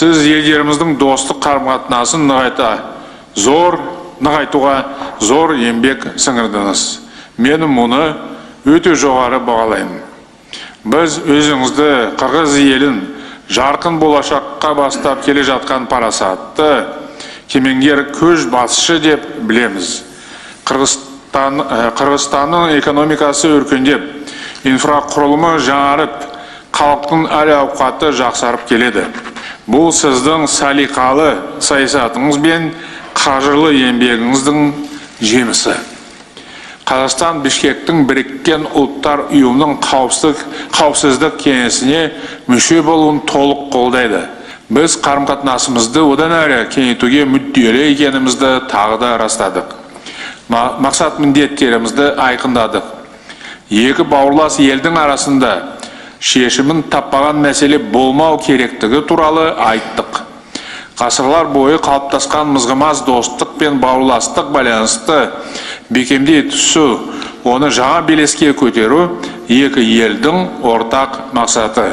Сіз елдеріміздің достық қарым-қатынасын нығайтуға зор еңбек сіңірдіңіз. Мен мұны өте жоғары бағалаймын. Біз өзіңізді қырғыз елін жарқын болашаққа бастап келе жатқан парасатты, кемеңгер көш басшы деп білеміз. Қырғызстанның экономикасы өркендеп, инфрақұрылымы жаңарып, халықтың әл-ауқаты жақсарып келеді. Бұл сіздің салиқалы саясатыңыз бен қажырлы еңбегіңіздің жемісі. Қазақстан Бішкектің Біріккен Ұлттар ұйымының қауіпсіздік кеңесіне мүше болуын толық қолдайды. Біз қарым-қатынасымызды одан әрі кеңейтуге мүдделі екенімізді тағы да растадық. Мақсат міндеттерімізді айқындадық. Екі бауырлас елдің арасында шешімін таппаған мәселе болмау керектігі туралы айттық. Ғасырлар бойы қалыптасқан мызғымас достық пен бауырластық байланысты бекемдей түсу, оны жаңа белеске көтеру екі елдің ортақ мақсаты.